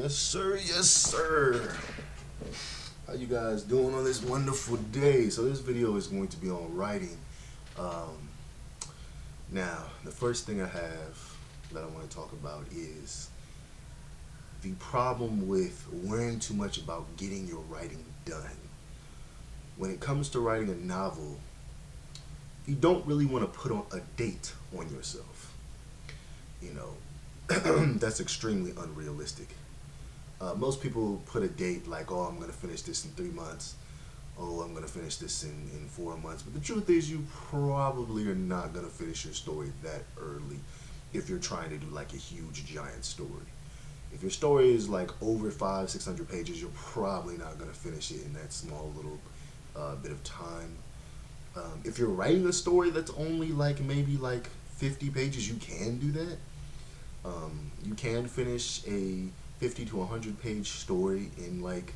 Yes, sir. Yes, sir. How you guys doing on this wonderful day? So this video is going to be on writing. Um, Now, the first thing I have that I want to talk about is the problem with worrying too much about getting your writing done. When it comes to writing a novel, you don't really want to put on a date on yourself. You know, that's extremely unrealistic. Most people put a date like, oh, I'm going to finish this in 3 months. Oh, I'm going to finish this in 4 months. But the truth is, you probably are not going to finish your story that early if you're trying to do like a huge, giant story. If your story is like over 500-600 pages, you're probably not going to finish it in that small little bit of time. If you're writing a story that's only like maybe like 50 pages, you can do that. You can finish a 50 to 100 page story in like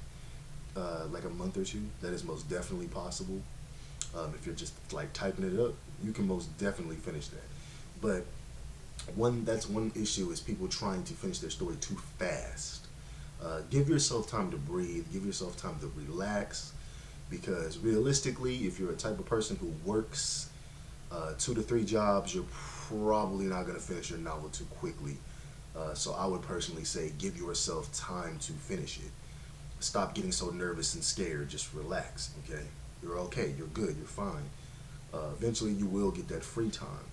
a month or two. That is most definitely possible. If you're just like typing it up, you can most definitely finish that. But one issue is people trying to finish their story too fast. Give yourself time to breathe. Give yourself time to relax. Because realistically, if you're a type of person who works 2 to 3 jobs, you're probably not going to finish your novel too quickly. So I would personally say give yourself time to finish it. Stop getting so nervous and scared. Just relax, okay? You're okay. You're good. You're fine. Eventually, you will get that free time.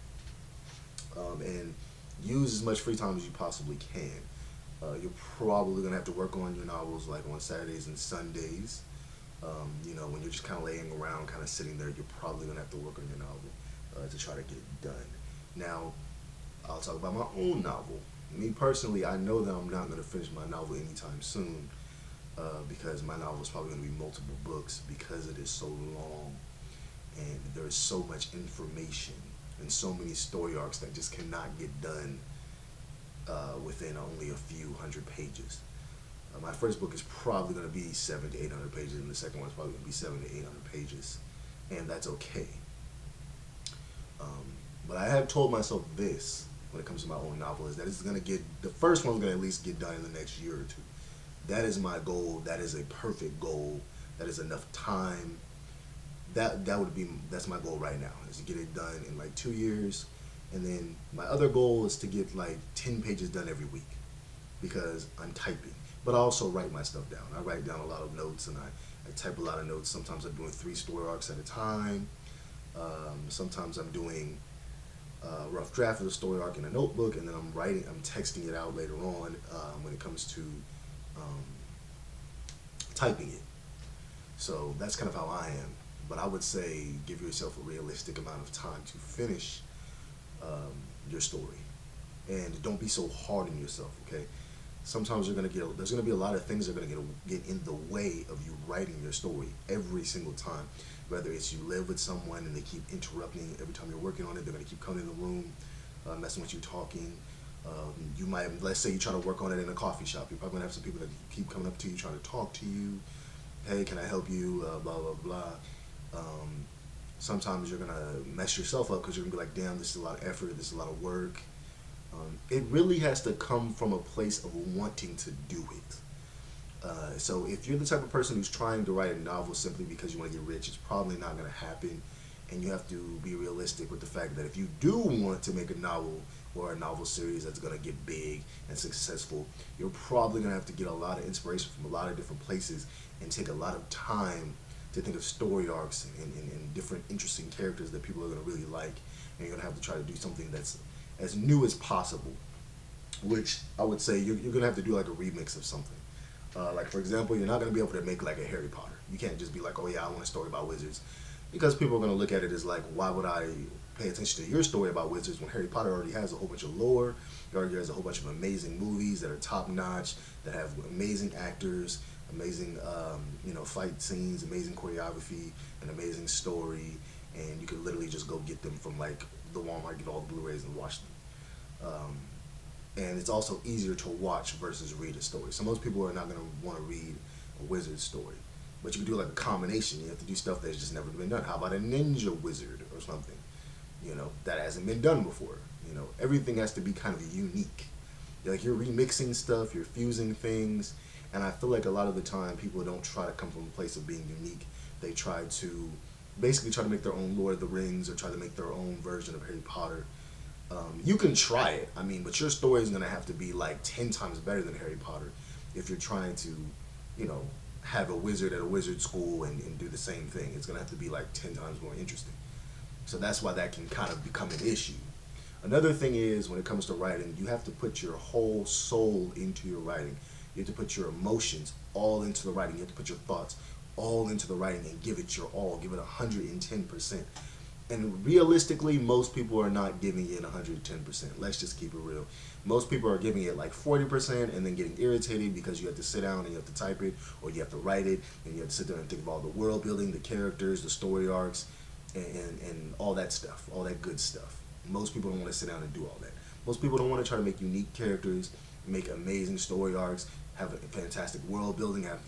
And use as much free time as you possibly can. You're probably going to have to work on your novels like on Saturdays and Sundays. When you're just kind of laying around, kind of sitting there, you're probably going to have to work on your novel to try to get it done. Now, I'll talk about my own novel. Me personally, I know that I'm not going to finish my novel anytime soon because my novel is probably going to be multiple books because it is so long and there's so much information and so many story arcs that just cannot get done within only a few hundred pages. My first book is probably going to be 700 to 800 pages, and the second one is probably going to be 700 to 800 pages, and that's okay. But I have told myself this when it comes to my own novel is that the first one's going to at least get done in the next year or two. That is my goal. That is a perfect goal. That is enough time. That's my goal right now, is to get it done in like 2 years. And then my other goal is to get like 10 pages done every week because I'm typing. But I also write my stuff down. I write down a lot of notes and I type a lot of notes. Sometimes I'm doing 3 story arcs at a time. Sometimes I'm doing a rough draft of the story arc in a notebook, and then I'm texting it out later on when it comes to typing it. So that's kind of how I am. But I would say give yourself a realistic amount of time to finish your story, and don't be so hard on yourself. Okay, sometimes there's gonna be a lot of things that are gonna get in the way of you writing your story every single time. Whether it's you live with someone and they keep interrupting every time you're working on it, they're gonna keep coming in the room, messing with you, talking. Let's say you try to work on it in a coffee shop. You're probably gonna have some people that keep coming up to you, trying to talk to you. Hey, can I help you? Blah blah blah. Sometimes you're gonna mess yourself up because you're gonna be like, damn, this is a lot of effort, this is a lot of work. It really has to come from a place of wanting to do it. So if you're the type of person who's trying to write a novel simply because you want to get rich, it's probably not going to happen. And you have to be realistic with the fact that if you do want to make a novel or a novel series that's going to get big and successful, you're probably going to have to get a lot of inspiration from a lot of different places and take a lot of time to think of story arcs and different interesting characters that people are going to really like. And you're going to have to try to do something that's as new as possible, which I would say you're going to have to do like a remix of something. Like, for example, you're not going to be able to make like a Harry Potter. You can't just be like, oh yeah, I want a story about wizards. Because people are going to look at it as like, why would I pay attention to your story about wizards when Harry Potter already has a whole bunch of lore? He already has a whole bunch of amazing movies that are top notch, that have amazing actors, amazing fight scenes, amazing choreography, an amazing story, and you can literally just go get them from like the Walmart, get all the Blu-rays and watch them. And it's also easier to watch versus read a story. So most people are not going to want to read a wizard story. But you can do like a combination. You have to do stuff that's just never been done. How about a ninja wizard or something? That hasn't been done before. Everything has to be kind of unique. Like you're remixing stuff, you're fusing things, and I feel like a lot of the time people don't try to come from a place of being unique. They try to basically try to make their own Lord of the Rings or try to make their own version of Harry Potter. You can try it, I mean, but your story is gonna have to be like 10 times better than Harry Potter if you're trying to, you know, have a wizard at a wizard school and do the same thing. It's gonna have to be like 10 times more interesting. So that's why that can kind of become an issue. Another thing is when it comes to writing, you have to put your whole soul into your writing. You have to put your emotions all into the writing. You have to put your thoughts all into the writing and give it your all. Give it 110%. And realistically, most people are not giving it 110%. Let's just keep it real. Most people are giving it like 40% and then getting irritated because you have to sit down and you have to type it or you have to write it and you have to sit there and think of all the world building, the characters, the story arcs, and all that stuff, all that good stuff. Most people don't want to sit down and do all that. Most people don't want to try to make unique characters, make amazing story arcs, have a fantastic world building, have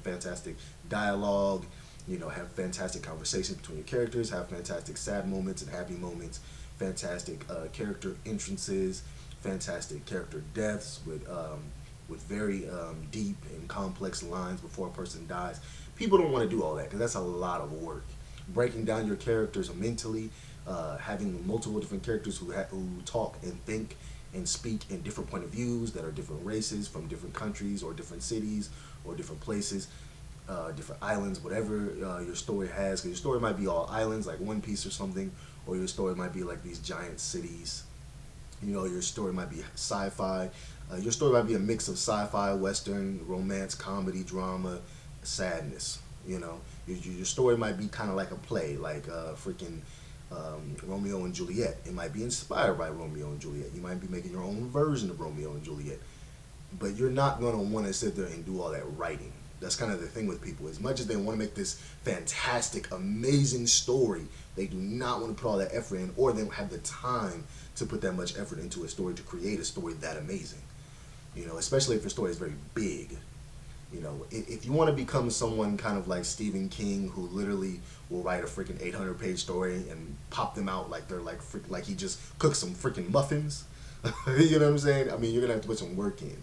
fantastic dialogue, you know, have fantastic conversations between your characters, have fantastic sad moments and happy moments, fantastic character entrances, fantastic character deaths with very deep and complex lines before a person dies. People don't want to do all that because that's a lot of work. Breaking down your characters mentally, having multiple different characters who talk and think and speak in different point of views that are different races from different countries or different cities or different places, different islands, whatever your story has. Because your story might be all islands like One Piece or something, or your story might be like these giant cities. You know, your story might be sci-fi. Your story might be a mix of sci-fi, western, romance, comedy, drama, sadness. You know, your story might be kind of like a play, like freaking Romeo and Juliet. It might be inspired by Romeo and Juliet. You might be making your own version of Romeo and Juliet. But you're not going to want to sit there and do all that writing. That's kind of the thing with people. As much as they want to make this fantastic, amazing story, they do not want to put all that effort in, or they don't have the time to put that much effort into a story to create a story that amazing. You know, especially if your story is very big. You know, if you want to become someone kind of like Stephen King, who literally will write a freaking 800-page story and pop them out like they're like like he just cooked some freaking muffins. You know what I'm saying? I mean, you're gonna have to put some work in.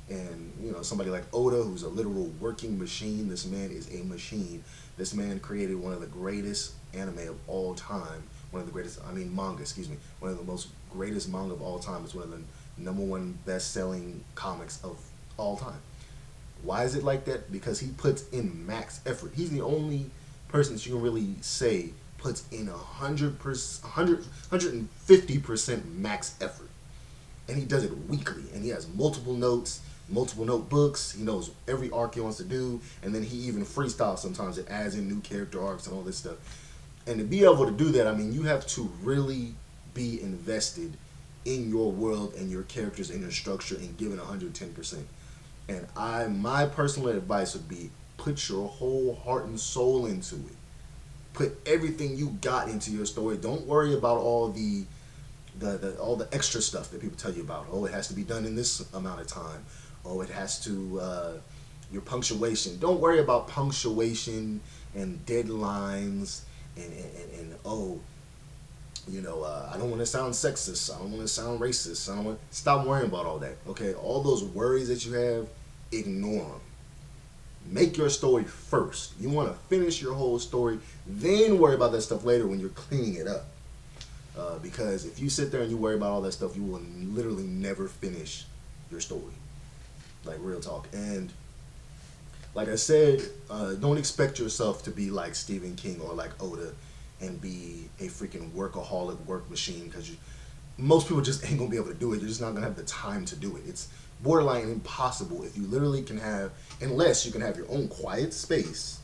And you know, somebody like Oda, who's a literal working machine. This man is a machine. This man created one of the greatest anime of all time. One of the greatest, I mean, manga. Excuse me. One of the most greatest manga of all time. It's one of the #1 best-selling comics of all time. Why is it like that? Because he puts in max effort. He's the only person that you can really say puts in 100%, 150% max effort. And he does it weekly. And he has multiple notes, multiple notebooks. He knows every arc he wants to do. And then he even freestyles sometimes. It adds in new character arcs and all this stuff. And to be able to do that, I mean, you have to really be invested in your world and your characters and your structure and give it 110%. And my personal advice would be put your whole heart and soul into it. Put everything you got into your story. Don't worry about all the extra stuff that people tell you about. Oh, it has to be done in this amount of time. Oh, it has to your punctuation. Don't worry about punctuation and deadlines and oh, you know, I don't want to sound sexist. I don't want to sound racist. I don't want. Stop worrying about all that. Okay, all those worries that you have, ignore them. Make your story first. You want to finish your whole story, then worry about that stuff later when you're cleaning it up. Because if you sit there and you worry about all that stuff, you will literally never finish your story. Like, real talk. And like I said, don't expect yourself to be like Stephen King or like Oda and be a freaking workaholic work machine, because most people just ain't gonna be able to do it. You're just not gonna have the time to do it. It's borderline impossible if you literally can have, unless you can have your own quiet space.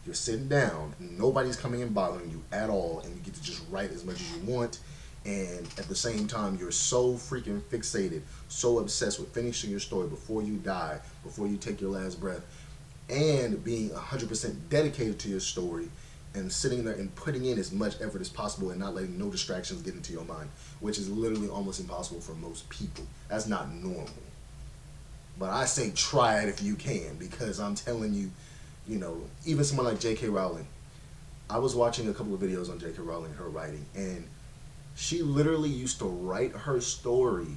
You're sitting down, nobody's coming and bothering you at all, and you get to just write as much as you want. And at the same time, you're so freaking fixated, so obsessed with finishing your story before you die, before you take your last breath, and being 100% dedicated to your story, and sitting there and putting in as much effort as possible and not letting no distractions get into your mind, which is literally almost impossible for most people. That's not normal. But I say try it if you can, because I'm telling you, you know, even someone like J.K. Rowling, I was watching a couple of videos on J.K. Rowling, her writing, and she literally used to write her story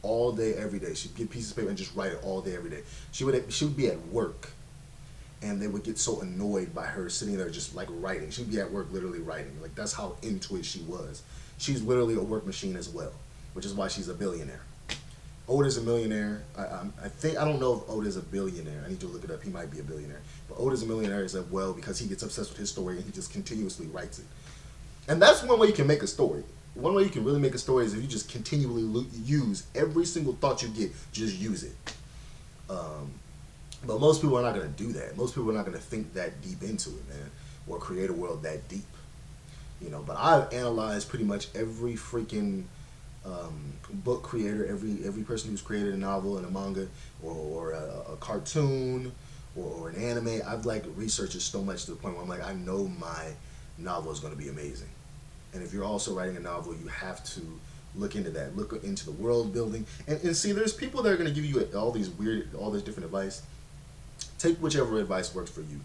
all day, every day. She'd get pieces of paper and just write it all day, every day. She would be at work, and they would get so annoyed by her sitting there just like writing. She'd be at work literally writing. Like, that's how into it she was. She's literally a work machine as well, which is why she's a billionaire. Oda's a millionaire. I don't know if Oda's a billionaire. I need to look it up. He might be a billionaire. But Oda's a millionaire as well because he gets obsessed with his story and he just continuously writes it. And that's one way you can make a story. One way you can really make a story is if you just continually use every single thought you get, just use it. But most people are not going to do that. Most people are not going to think that deep into it, man, or create a world that deep. You know, but I've analyzed pretty much every freaking book creator, every person who's created a novel and a manga or a cartoon or an anime. I've like researched it so much to the point where I'm like, I know my novel is going to be amazing. And if you're also writing a novel, you have to look into that, look into the world building, and see, there's people that are going to give you all this different advice. Take whichever advice works for you.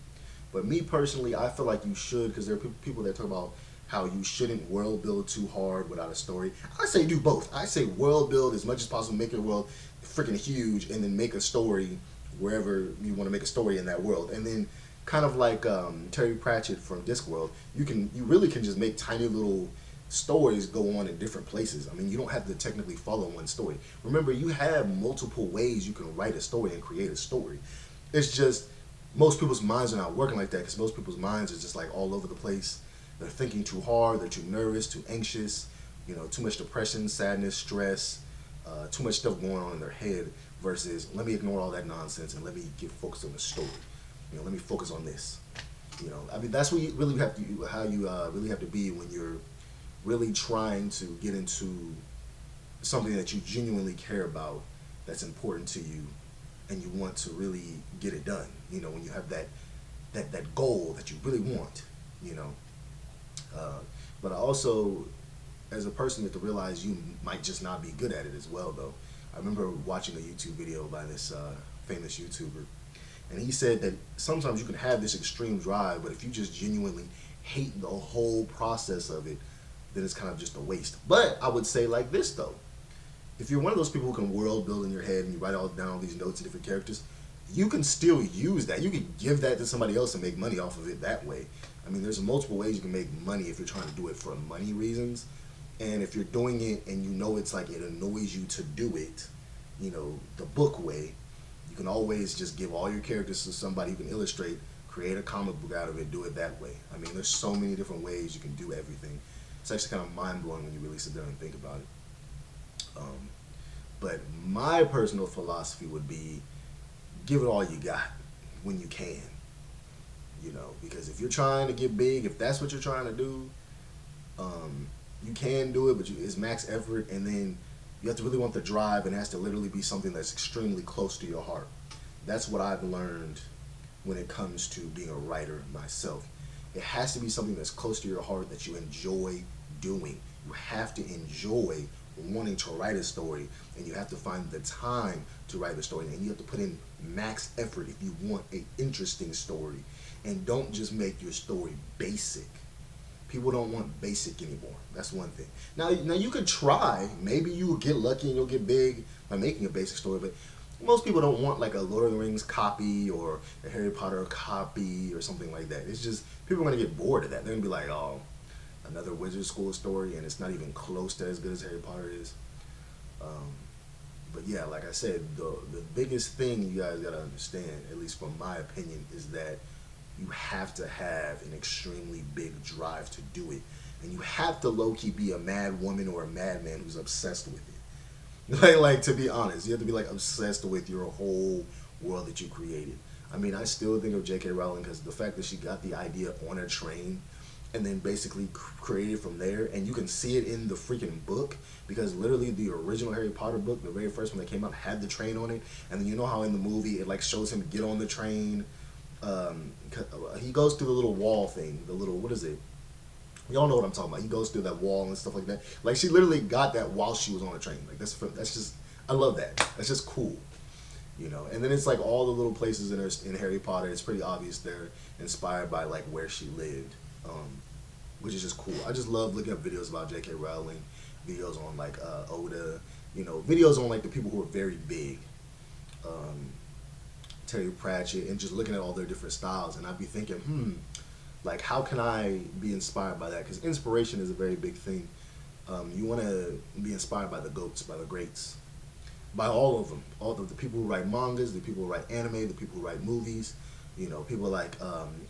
But me personally, I feel like you should, because there are people that talk about how you shouldn't world build too hard without a story. I say do both. I say world build as much as possible, make your world freaking huge, and then make a story wherever you want to make a story in that world. And then kind of like Terry Pratchett from Discworld, you really can just make tiny little stories go on in different places. I mean, you don't have to technically follow one story. Remember, you have multiple ways you can write a story and create a story. It's just most people's minds are not working like that because most people's minds are just like all over the place. They're thinking too hard, they're too nervous, too anxious, you know, too much depression, sadness, stress, too much stuff going on in their head versus let me ignore all that nonsense and let me get focused on the story. You know, let me focus on this. You know, I mean, that's what you really have to, really have to be when you're really trying to get into something that you genuinely care about, that's important to you, and you want to really get it done. You know, when you have that goal that you really want, you know. But I also, as a person, you have to realize you might just not be good at it as well, though. I remember watching a YouTube video by this famous YouTuber, and he said that sometimes you can have this extreme drive, but if you just genuinely hate the whole process of it, then it's kind of just a waste. But I would say like this, though. If you're one of those people who can world build in your head and you write all down all these notes of different characters, you can still use that. You can give that to somebody else and make money off of it that way. I mean, there's multiple ways you can make money if you're trying to do it for money reasons. And if you're doing it and you know it's like it annoys you to do it, you know, the book way, you can always just give all your characters to somebody who can illustrate, create a comic book out of it, do it that way. I mean, there's so many different ways you can do everything. It's actually kind of mind-blowing when you really sit down and think about it. But my personal philosophy would be give it all you got when you can. You know, because if you're trying to get big, if that's what you're trying to do, you can do it, but it's max effort, and then you have to really want the drive, and it has to literally be something that's extremely close to your heart. That's what I've learned when it comes to being a writer myself. It has to be something that's close to your heart that you enjoy doing. You have to enjoy wanting to write a story, and you have to find the time to write a story, and you have to put in max effort if you want an interesting story. And don't just make your story basic. People don't want basic anymore. That's one thing. Now you could try. Maybe you will get lucky and you'll get big by making a basic story, but most people don't want like a Lord of the Rings copy or a Harry Potter copy or something like that. It's just, people are going to get bored of that. They're going to be like, oh, another Wizard School story, and it's not even close to as good as Harry Potter is. But yeah, like I said, the biggest thing you guys got to understand, at least from my opinion, is that you have to have an extremely big drive to do it. And you have to low-key be a mad woman or a madman who's obsessed with it. Like, to be honest, you have to be like obsessed with your whole world that you created. I mean, I still think of J.K. Rowling because the fact that she got the idea on a train and then basically created from there, and you can see it in the freaking book, because literally the original Harry Potter book, the very first one that came out, had the train on it, and then you know how in the movie it like shows him get on the train. He goes through the little wall thing, the little, what is it? Y'all know what I'm talking about. He goes through that wall and stuff like that. Like, she literally got that while she was on the train. Like, that's just, I love that. That's just cool, you know. And then it's like all the little places in Harry Potter. It's pretty obvious they're inspired by like where she lived, which is just cool. I just love looking up videos about J.K. Rowling, videos on like Oda, you know, videos on like the people who are very big, um, Terry Pratchett, and just looking at all their different styles, and I'd be thinking, like how can I be inspired by that? Because inspiration is a very big thing. You want to be inspired by the GOATs, by the greats, by all of them, all the people who write mangas, the people who write anime, the people who write movies. You know, people like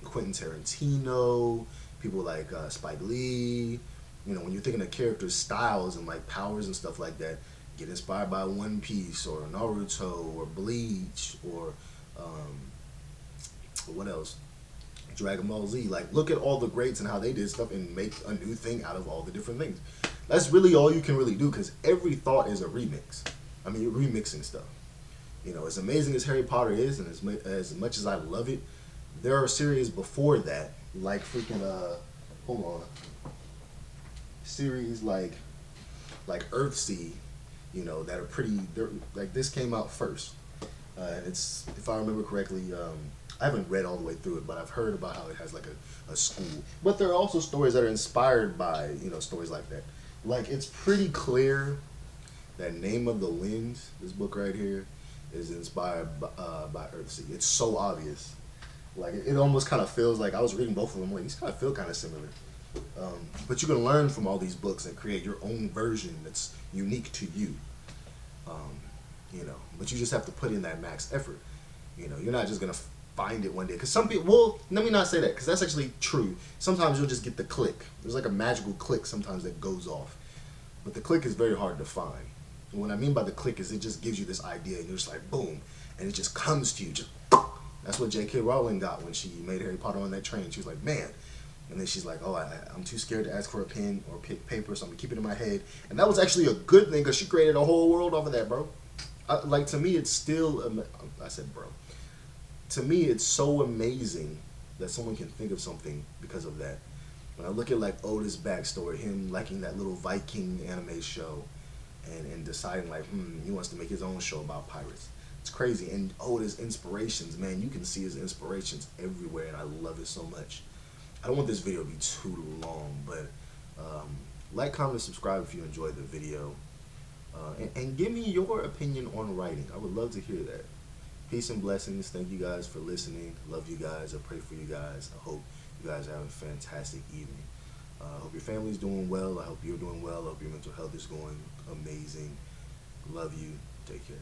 Quentin Tarantino, people like Spike Lee. You know, when you're thinking of characters' styles and like powers and stuff like that, get inspired by One Piece or Naruto or Bleach or what else? Dragon Ball Z. Like, look at all the greats and how they did stuff and make a new thing out of all the different things. That's really all you can really do, because every thought is a remix. I mean, you're remixing stuff. You know, as amazing as Harry Potter is, and as much as I love it, there are series before that, like freaking hold on, series like Earthsea, you know, that are pretty. Like this came out first. It's, if I remember correctly, I haven't read all the way through it, but I've heard about how it has like a school. But there are also stories that are inspired by, you know, stories like that. Like, it's pretty clear that Name of the Wind, this book right here, is inspired by Earthsea. It's so obvious. Like, it almost kind of feels like, I was reading both of them, like, these kind of feel kind of similar. But you can learn from all these books and create your own version that's unique to you. You know, but you just have to put in that max effort. You know, you're not just going to find it one day. Because some people, well, let me not say that, because that's actually true. Sometimes you'll just get the click. There's like a magical click sometimes that goes off. But the click is very hard to find. And what I mean by the click is it just gives you this idea, and you're just like, boom, and it just comes to you. Just, that's what J.K. Rowling got when she made Harry Potter on that train. She was like, man. And then she's like, oh, I'm too scared to ask for a pen or paper, so I'm going to keep it in my head. And that was actually a good thing, because she created a whole world off of that, bro. Like, to me, it's still, I said bro. To me, it's so amazing that someone can think of something because of that. When I look at, like, Oda's backstory, him liking that little Viking anime show, and deciding, like, he wants to make his own show about pirates. It's crazy. And Oda's inspirations, man, you can see his inspirations everywhere, and I love it so much. I don't want this video to be too long, but like, comment, subscribe if you enjoyed the video. And give me your opinion on writing. I would love to hear that. Peace and blessings. Thank you guys for listening. Love you guys. I pray for you guys. I hope you guys have a fantastic evening. I hope your family's doing well. I hope you're doing well. I hope your mental health is going amazing. Love you. Take care.